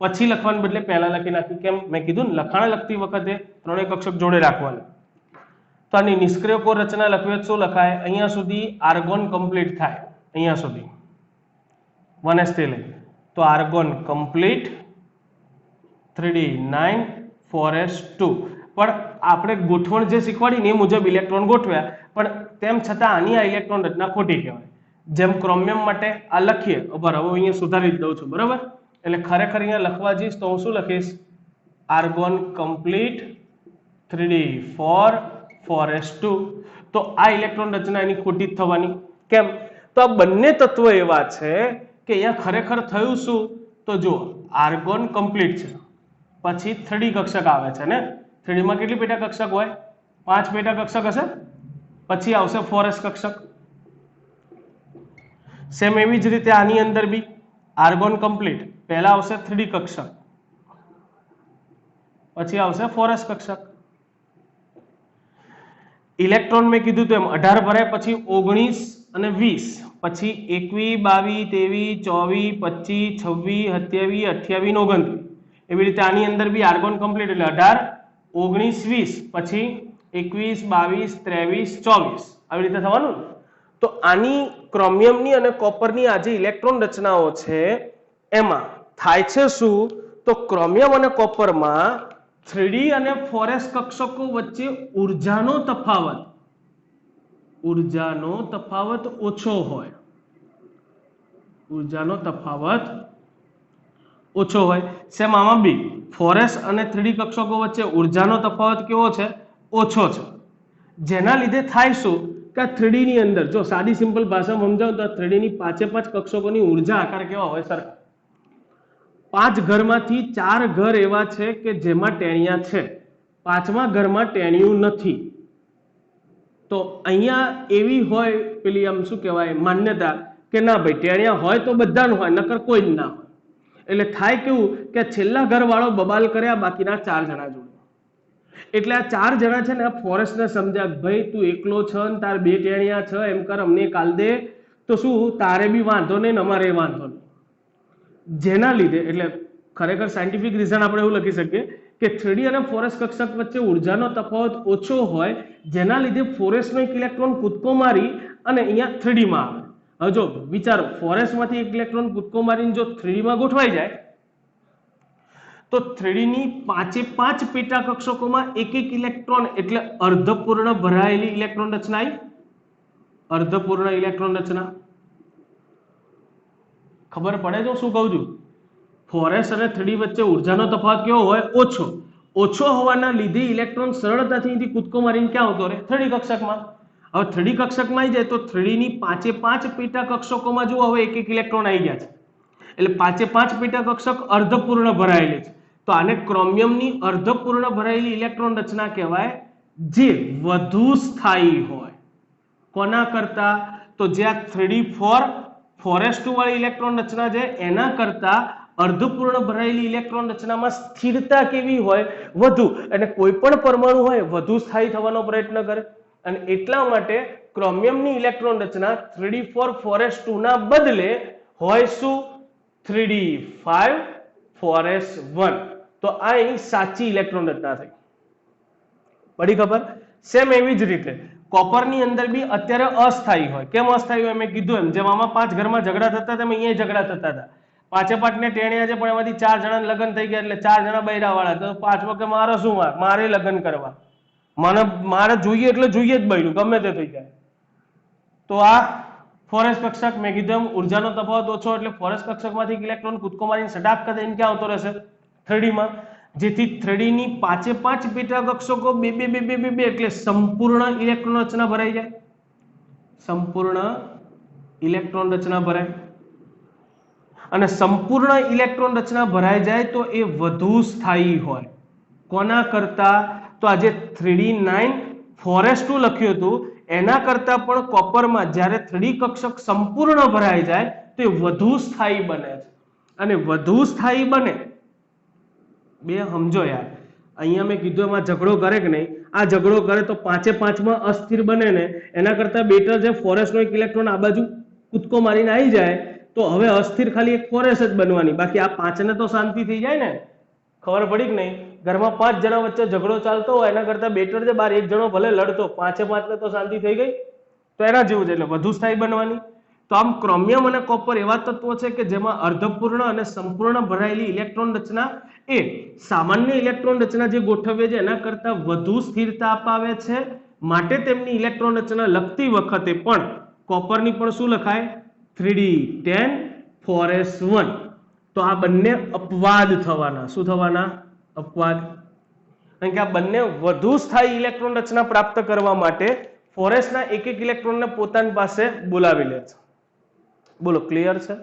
પછી લખવાને બદલે પહેલા લખી નાખ્યું. કેમ? મેં કીધું ને લખાણ લખતી વખતે ત્રણેય કક્ષક જોડે રાખવાના. તો આની નિષ્ક્રિય કોર રચના લખવી શું લખાય? અહીંયા સુધી આર્ગોન કમ્પ્લીટ થાય. અહીંયા સુધી 1s થી લઈ તો આર્ગોન કમ્પ્લીટ 3d 9 4s2. પણ આપણે ગોઠવણ જે શીખવાડી ને એ મુજબ ઇલેક્ટ્રોન ગોઠવ્યા, પણ તેમ છતાં આની આ ઇલેક્ટ્રોન રચના ખોટી કહેવાય. જેમ ક્રોમિયમ માટે આ લખીએ, બરાબર, હવે અહીંયા સુધારી જ દઉં છું, બરાબર. એટલે ખરેખર અહીંયા લખવા જઈશ તો હું શું લખીશ? Argon complete 3d 4 4s2. તો આ ઇલેક્ટ્રોન રચના એની ખોટી જ થવાની. કેમ? તો આ બંને તત્વો એવા છે કે અહીંયા ખરેખર થયું શું? તો જુઓ, આર્ગોન કમ્પ્લીટ છે, પછી 3d કક્ષક આવે છે ને. 3d માં કેટલી પેટા કક્ષક હોય? 5 પેટા કક્ષક હશે. પછી આવશે 4s કક્ષક. સેમ એવી જ રીતે આની અંદર બી આર્ગોન કમ્પ્લીટ, પહેલા આવશે 3d કક્ષક, પછી આવશે 4s કક્ષક. ઇલેક્ટ્રોન મેં કીધું તેમ 18 ભરાય, પછી 19 અને 20, પછી 21 22 23 24 25 27 28 29. એવી રીતે આની અંદર બી આર્ગોન કમ્પ્લીટ એટલે 18 19 20, પછી 21 22 23 24 આવી રીતે થવાનું. તો આની ક્રોમિયમની અને કોપરની આ જે ઇલેક્ટ્રોન રચનાઓ છે એમાં થાય છે શું? તો ક્રોમિયમ અને કોપરમાં 3d અને 4s કક્ષકો વચ્ચે ઊર્જાનો તફાવત ઓછો હોય. ઊર્જાનો તફાવત ઓછો હોય. સેમ આમાં બી 4s અને 3d કક્ષકો વચ્ચે ઊર્જાનો તફાવત કેવો છે? ઓછો છે. જેના લીધે થાય શું કે 3d ની અંદર, જો સાદી સિમ્પલ ભાષામાં સમજાવું તો 3d ની 5 કક્ષકોની ઊર્જા આકાર કેવા હોય? સરખા. 5 ઘરમાંથી 4 ઘર એવા છે કે જેમાં ટેણિયા છે, 5મા ઘરમાં ટેણિયું નથી. તો અહીંયા એવી હોય પેલી આમ શું કહેવાય માન્યતા કે ના ભાઈ ટેણિયા હોય તો બધાનું હોય, નકર કોઈ જ ના હોય. એટલે થાય કેવું કે છેલ્લા ઘરવાળો બબાલ કર્યા બાકીના 4 જણા જોડે. એટલે આ 4 જણા છે ને ફોરેસ્ટને સમજ્યા, ભાઈ તું એકલો છે ને તાર 2 ટેણિયા છે, એમ કર અમને કાલ દે તો શું તારે બી વાંધો નહીં ને અમારે વાંધો નહીં. જેના લીધે એટલે ખરેખર સાયન્ટિફિક રીઝન આપણે એવું લખી શકીએ કે 3d અને 4s કક્ષક વચ્ચે ઊર્જાનો તફાવત ઓછો હોય, જેના લીધે 4s નો એક ઇલેક્ટ્રોન કૂદકો મારી અને અહીંયા 3d માં આવે. હવે જો વિચારો, 4s માંથી એક ઇલેક્ટ્રોન કૂદકો મારીને જો 3d માં ગોઠવાઈ જાય તો 3d ની 5 પેટા કક્ષકોમાં એક ઇલેક્ટ્રોન એટલે અર્ધપૂર્ણ ભરાયેલી ઇલેક્ટ્રોન રચના આવી. અર્ધપૂર્ણ ઇલેક્ટ્રોન રચના ખબર પડે જો શું કહું છું? 4s અને 3d વચ્ચે ઊર્જાનો તફાવત કેવો હોય? ઓછો હોવાના લીધે ઇલેક્ટ્રોન સરળતાથી કૂદકો મારીને ક્યાં આવતો રહે? 3d કક્ષકમાં. હવે 3d કક્ષકમાં આવી જાય તો 3d ની 5 પેટા કક્ષકોમાં જો હવે એક ઇલેક્ટ્રોન આવી ગયા છે, એટલે 5 પેટા કક્ષક અર્ધપૂર્ણ ભરાયેલી છે. તો આને ક્રોમિયમની અર્ધપૂર્ણ ભરાયેલી ઇલેક્ટ્રોન રચના કહેવાય, જે વધુ સ્થાયી હોય. કોના કરતા? તો જે આ 3d 4s2 વાળી ઇલેક્ટ્રોન રચના છે એના કરતા અર્ધપૂર્ણ ભરાયેલી ઇલેક્ટ્રોન રચનામાં સ્થિરતા કેવી હોય? વધુ. અને કોઈ પણ પરમાણુ હોય વધુ સ્થાયી થવાનો પ્રયત્ન કરે, અને એટલા માટે ક્રોમિયમની ઇલેક્ટ્રોન રચના 3d 4s2 ના બદલે હોય શું? 3d 5 4s1. તો આ એની સાચી ઇલેક્ટ્રોન રચના થઈ. પડી ખબર? સેમ એવી જ રીતે કોપરની અંદર બી અત્યારે અસ્થાયી હોય. કેમ અસ્થાયી હોય? મેં કીધું એમ, જેમ આમાં 5 ઘરમાં ઝઘડા થતા હતા, અહીંયા ઝઘડા થતા હતા. 5 ને ટેણિયા છે, પણ એમાંથી 4 જણાને લગ્ન થઈ ગયા, એટલે 4 જણા બૈરા વાળા. તો 5મો કે મારે શું વાત, મારે લગ્ન કરવા, મારે જોઈએ એટલે જોઈએ જ બૈરું, ગમે તે થઈ જાય. તો આ 4s કક્ષક મેં કીધું એમ ઊર્જાનો તફાવત ઓછો, એટલે 4s કક્ષકમાંથી ઇલેક્ટ્રોન કૂદકો મારીને સટાક કરીને ક્યાં આવતો રહેશે? 3d માં. જેથી 3d ની 5 પેટા કક્ષકો 2 એટલે સંપૂર્ણ ઇલેક્ટ્રોન રચના ભરાઈ જાય. સંપૂર્ણ ઇલેક્ટ્રોન રચના ભરાય. અને સંપૂર્ણ ઇલેક્ટ્રોન રચના ભરાઈ જાય તો એ વધુ સ્થાયી હોય. કોના કરતા? તો આજે 3d9 4s2 લખ્યું હતું એના કરતા પણ કોપરમાં જ્યારે 3d કક્ષક સંપૂર્ણ ભરાઈ જાય તો એ વધુ સ્થાયી બને છે અને વધુ સ્થાયી બને બે સમજો યાર અહીંયા મેં કીધું એમાં ઝઘડો કરે કે નહીં આ ઝઘડો કરે તો 5 માં અસ્થિર બને ને એના કરતા બેટર છે 4s નો એક ઇલેક્ટ્રોન આ બાજુ કૂદકો મારીને આવી જાય તો હવે અસ્થિર ખાલી એક 4s જ બનવાની બાકી આ 5 ને તો શાંતિ થઈ જાય ને ખબર પડી કે નહીં ઘરમાં 5 જણા વચ્ચે ઝઘડો ચાલતો હોય એના કરતા બેટર છે બાર એક જણો ભલે લડતો 5 ને તો શાંતિ થઈ ગઈ તો એના જેવું છે એટલે વધુ સ્થાયી બનવાની તો આમ ક્રોમિયમ અને કોપર એવા તત્વો છે કે જેમાં અર્ધપૂર્ણ અને સંપૂર્ણ ભરાયેલી ઇલેક્ટ્રોન રચના એ સામાન્ય ઇલેક્ટ્રોન રચના જે ગોઠવીએ છે એના કરતા વધુ સ્થિરતા અપાવે છે માટે તેમની ઇલેક્ટ્રોન રચના લખતી વખતે પણ કોપરની પણ શું લખાય 3d10 4s1 તો આ બંને અપવાદ થવાના શું થવાના અપવાદ કારણ કે આ બંને વધુ સ્થાયી ઇલેક્ટ્રોન રચના પ્રાપ્ત કરવા માટે 4s ના એક એક ઇલેક્ટ્રોનને પોતાની પાસે બોલાવી લે છે બોલો ક્લિયર છે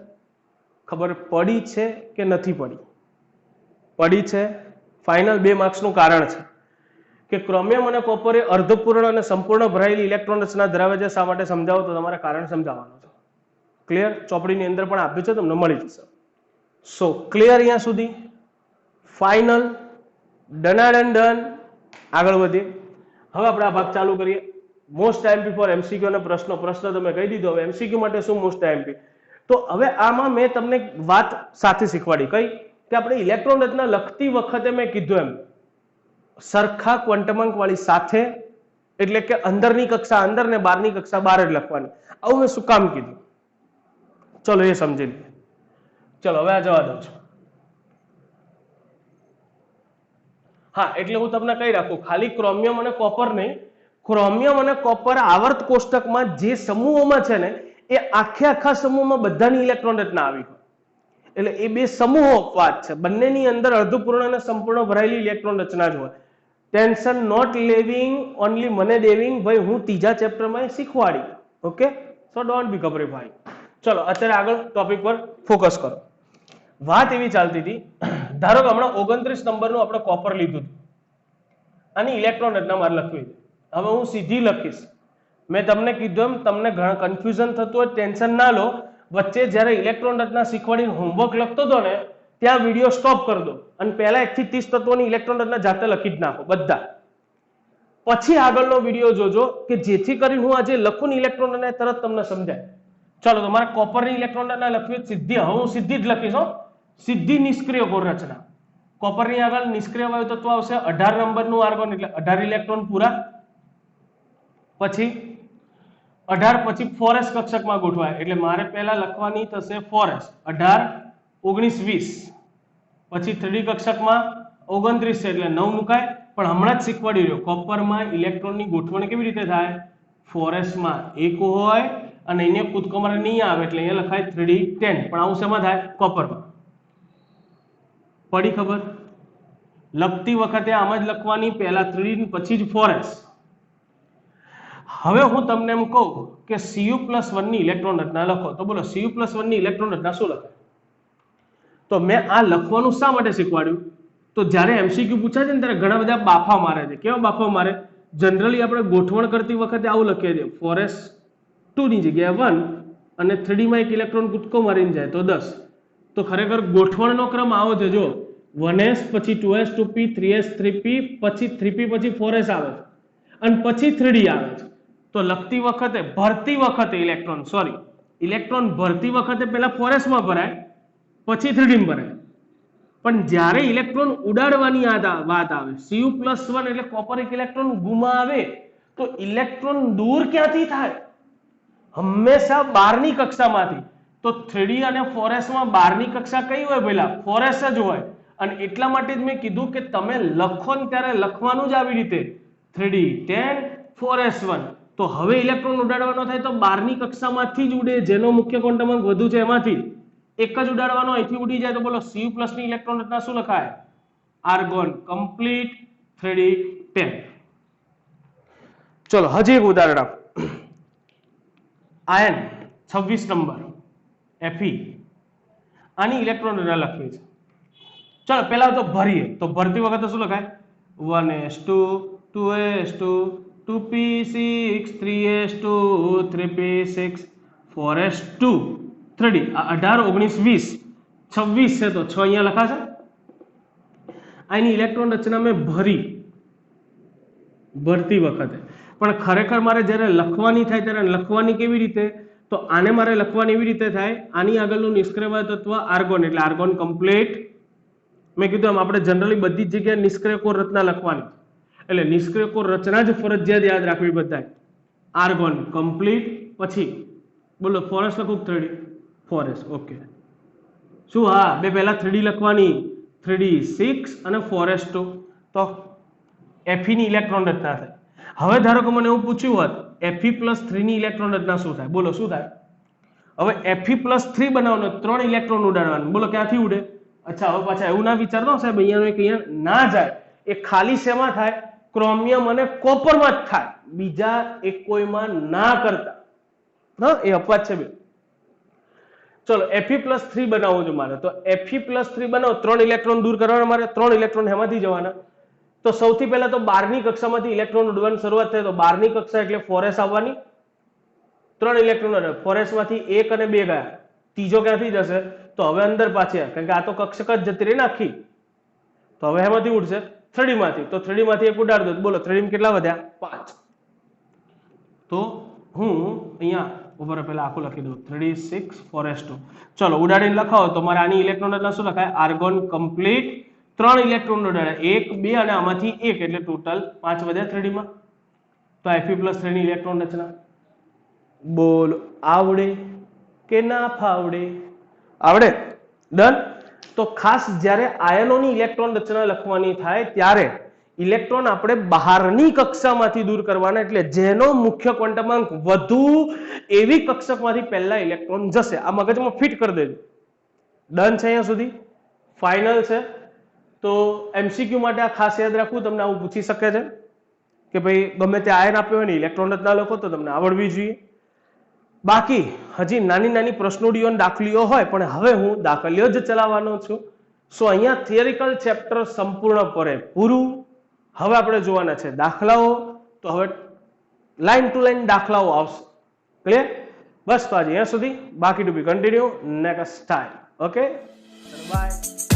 ખબર પડી છે કે નથી પડી છે ફાઇનલ 2 માર્ક્સનું કારણ છે કે ક્રોમિયમ અને કોપર એ અર્ધપૂર્ણ અને સંપૂર્ણ ભરાયેલી ઇલેક્ટ્રોન રચના ધરાવે છે શા માટે સમજાવો તો તમારે કારણ સમજાવવાનું છે ક્લિયર ચોપડીની અંદર પણ આપ્યું છે તમને મળી જશે સો ક્લિયર અહીંયા સુધી ફાઇનલ ડન આગળ વધીએ હવે આપણે આ ભાગ ચાલુ કરીએ મોસ્ટ આઈએમપી ફોર એમસીક્યુ અને પ્રશ્ન તમે કહી દીધો હવે એમસીક્યુ માટે શું મોસ્ટ આઈએમપી તો હવે આમાં મેં તમને વાત સાથે શીખવાડી કઈ કે આપણે ઇલેક્ટ્રોન રચના લખતી વખતે મેં કીધું એમ સરખા ક્વોન્ટમાંક વાળી સાથે એટલે કે અંદરની કક્ષા અંદર ને બહારની કક્ષા બહાર જ લખવાની આવું મેં શું કામ કીધું ચલો એ સમજી લઈએ ચલો હવે આ જવા દઉં છું હા એટલે હું તમને કહી રાખું ખાલી ક્રોમિયમ અને કોપર નહીં ક્રોમિયમ અને કોપર આવર્ત કોષ્ટકમાં જે સમૂહોમાં છે ને એ આખા સમૂહમાં બધાની ઇલેક્ટ્રોન રચના આવી હોય એટલે એ બે સમૂહો અપવાદ છે બંનેની અંદર અર્ધપૂર્ણ અને સંપૂર્ણ ભરાયેલી ઇલેક્ટ્રોન રચના જ હોય ટેન્શન નોટ લેવિંગ ઓનલી મને દેવિંગ ભાઈ હું ત્રીજા ચેપ્ટરમાં શીખવાડી ઓકે સો ડોન્ટ બી ગભરે ભાઈ ચલો અત્યારે આગળ ટોપિક પર ફોકસ કરો વાત એવી ચાલતી હતી ધારો કે હમણાં 29 નંબરનું આપણે કોપર લીધું આની ઇલેક્ટ્રોન રચના મારે લખવી હવે હું સીધી લખીશ મેં તમને કીધું એમ તમને ઘણા કન્ફ્યુઝન થતું હોય ટેન્શન ના લો વચ્ચે જ્યારે ઇલેક્ટ્રોન રચના શીખવાડીને હોમવર્ક લખતો હતો ને ત્યાં વિડીયો સ્ટોપ કરી દો અને પહેલા 1 થી 30 તત્વોની ઇલેક્ટ્રોન રચના જાતે લખી જ નાખો બધા પછી આગળનો વિડીયો જોજો કે જેથી કરીને હું આજે લખું ને ઇલેક્ટ્રોન રચના તરત તમને સમજાય ચાલો તમારે કોપરની ઇલેક્ટ્રોન રચના લખવી સીધી હવે હું સીધી જ લખીશ સીધી નિષ્ક્રિય કોર રચના કોપરની આગળ નિષ્ક્રિય વાયુ તત્વ આવશે 18 નંબરનું આર્ગોન એટલે 18 ઇલેક્ટ્રોન પૂરા પછી 18 પછી 4s કક્ષકમાં ગોઠવાય એટલે મારે પહેલા લખવાની થશે 4s 18 19 20 પછી 3d કક્ષકમાં 29 છે એટલે 9 મુકાય પણ હમણાં જ શીખવાડી રહ્યો કોપરમાં ઇલેક્ટ્રોનની ગોઠવણી કેવી રીતે થાય 4s માં 1 હોય અને અહીંયા કૂદકો મારે નહીં આવે એટલે અહીંયા લખાય 3d10 પણ આવું શેમાં થાય કોપરમાં પડી ખબર લખતી વખતે આમ જ લખવાની પહેલા 3d પછી જ 4s હવે હું તમને એમ કહું કે Cu+1 ની ઇલેક્ટ્રોન રચના લખો તો બોલો Cu+1 ની ઇલેક્ટ્રોન રચના શું લખાય તો મેં આ લખવાનું શા માટે શીખવાડ્યું તો જ્યારે એમસીક્યુ પૂછાય છે ને ત્યારે ઘણા બધા બાફા મારે છે કેવા બાફા મારે જનરલી આપણે ગોઠવણ કરતી વખતે આવું લખીએ છીએ 4s2 ની જગ્યાએ 1 અને 3d માં એક ઇલેક્ટ્રોન કૂદકો મારીને જાય તો 10 તો ખરેખર ગોઠવણનો ક્રમ આવો છે જો 1s પછી 2s 2p 3s 3p પછી 3p પછી 4s આવે છે અને પછી 3d આવે છે તો લખતી વખતે ભરતી વખતે ઇલેક્ટ્રોન ભરતી વખતે પહેલા 4s માં ભરાય પછી 3d માં ભરાય પણ જ્યારે ઇલેક્ટ્રોન ઉડાડવાની વાત આવે Cu+1 એટલે કોપર એક ઇલેક્ટ્રોન ગુમાવે તો ઇલેક્ટ્રોન દૂર ક્યાંથી થાય હંમેશા બહારની કક્ષામાંથી તો 3d અને 4s માં બહારની કક્ષા કઈ હોય પહેલા 4s જ હોય અને એટલા માટે જ મેં કીધું કે તમે લખો ને ત્યારે લખવાનું જ આવી રીતે 3d10 4s1 તો હવે ઇલેક્ટ્રોન ઉડાડવાનો થાય તો બહારની કક્ષામાંથી જ ઉડે જેનો મુખ્ય ક્વોન્ટમાંક વધુ છે એમાંથી એક જ ઉડાડવાનો અહીંથી ઉડી જાય તો બોલો Cu+ ની ઇલેક્ટ્રોન રચના શું લખાય આર્ગોન કમ્પ્લીટ 3d10 ચલો હજી એક ઉદાહરણ આપો આયન 26 નંબર Fe આની ઇલેક્ટ્રોન રચના લખવી છે ચલો પહેલા તો ભરીએ તો ભરતી વખતે શું લખાય 1s2 2s2 2p6 3s2 3p6 4s2 3d આ 18 19 20 26 છે તો 6 અહીંયા લખાશે આની ઇલેક્ટ્રોન રચના મેં ભરતી વખતે પણ ખરેખર મારે જ્યારે લખવાની થાય ત્યારે લખવાની કેવી રીતે તો આને મારે લખવાની એવી રીતે થાય આની આગળનું નિષ્ક્રિય તત્વ આર્ગોન એટલે આર્ગોન કમ્પ્લીટ મેં કીધું એમ આપણે જનરલી બધી જ જગ્યાએ નિષ્ક્રિય કોર રચના લખવાની એટલે નિષ્ક્રિય કોર રચના જ ફરજિયાત યાદ રાખવી બધાય આર્ગોન કમ્પ્લીટ પછી બોલો 4s લખું 3d 4s ઓકે શું હા બે પહેલા 3d લખવાની 3d 6 અને 4s2 તો Fe ની ઇલેક્ટ્રોન રચના થાય હવે ધારો કે મને એવું પૂછ્યું હોત Fe+3 ની ઇલેક્ટ્રોન રચના શું થાય બોલો શું થાય હવે Fe+3 બનાવવાનો 3 ઇલેક્ટ્રોન ઉડાડવાનું બોલો ક્યાંથી ઉડે અચ્છા હવે પાછા એવું ના વિચારતો સાહેબ અહીંયા ના જાય એ ખાલી શેમાં થાય ક્રોમિયમ અને કોપરમાં જ થાય બીજા એક કોઈમાં ના કરતા હા એ અપવાદ છે બે ચલો Fe+3 બનાવવું છે મારે તો Fe+3 બનાવો 3 ઇલેક્ટ્રોન દૂર કરવાના મારે 3 ઇલેક્ટ્રોન એમાંથી જવાના તો સૌથી પહેલા તો 12ની કક્ષામાંથી ઇલેક્ટ્રોન ઉડવાની શરૂઆત થાય તો 12ની કક્ષા એટલે 4s આવવાની 3 ઇલેક્ટ્રોન 4s માંથી 1 અને 2 ગયા ત્રીજો ક્યાંથી જશે તો હવે અંદર પાછી કારણ કે આ તો કક્ષક જ જતી રહી નાખી તો હવે એમાંથી ઉડશે 3d માંથી તો 3d માંથી એક ઉડાડ દો બોલો 3d કેટલા વધ્યા 5 તો હું અહીંયા ઉપર પહેલા આખું લખી દઉં 3d 6 4s2 ચલો ઉડાડીને લખાવો તો મારે આની ઇલેક્ટ્રોન રચના શું લખાય આર્ગોન કમ્પ્લીટ 3 ઇલેક્ટ્રોન ઉડાડ્યા 1 2 અને આમાંથી 1 એટલે ટોટલ 5 વધ્યા 3d માં તો Fe+3 ની ઇલેક્ટ્રોન રચના બોલો આવડે કે ના ફાવડે આવડે ડન તો ખાસ જ્યારે આયનોની ઇલેક્ટ્રોન રચના લખવાની થાય ત્યારે ઇલેક્ટ્રોન આપણે બહારની કક્ષામાંથી દૂર કરવાના એટલે જેનો મુખ્ય ક્વોન્ટમાંક વધુ એવી કક્ષકમાંથી પહેલા ઇલેક્ટ્રોન જશે આ મગજમાં ફિટ કરી દેજો ડન છે અહીંયા સુધી ફાઇનલ છે તો MCQ માટે આ ખાસ યાદ રાખવું તમને આવું પૂછી શકે છે કે ભાઈ ગમે તે આયન આપ્યો હોય ને ઇલેક્ટ્રોન રચના લખો તો તમને આવડવી જોઈએ બાકી હજી નાની નાની પ્રશ્નોડીઓ દાખલીઓ હોય પણ હવે હું દાખલીઓ જ ચલાવવાનો છું સો અહીંયા થિયરિકલ ચેપ્ટર સંપૂર્ણપણે પૂરું હવે આપણે જોવાના છે દાખલાઓ તો હવે લાઈન ટુ લાઈન દાખલાઓ આવશે ક્લિયર બસ તો આજે અહીંયા સુધી બાકી to be continue next time okay by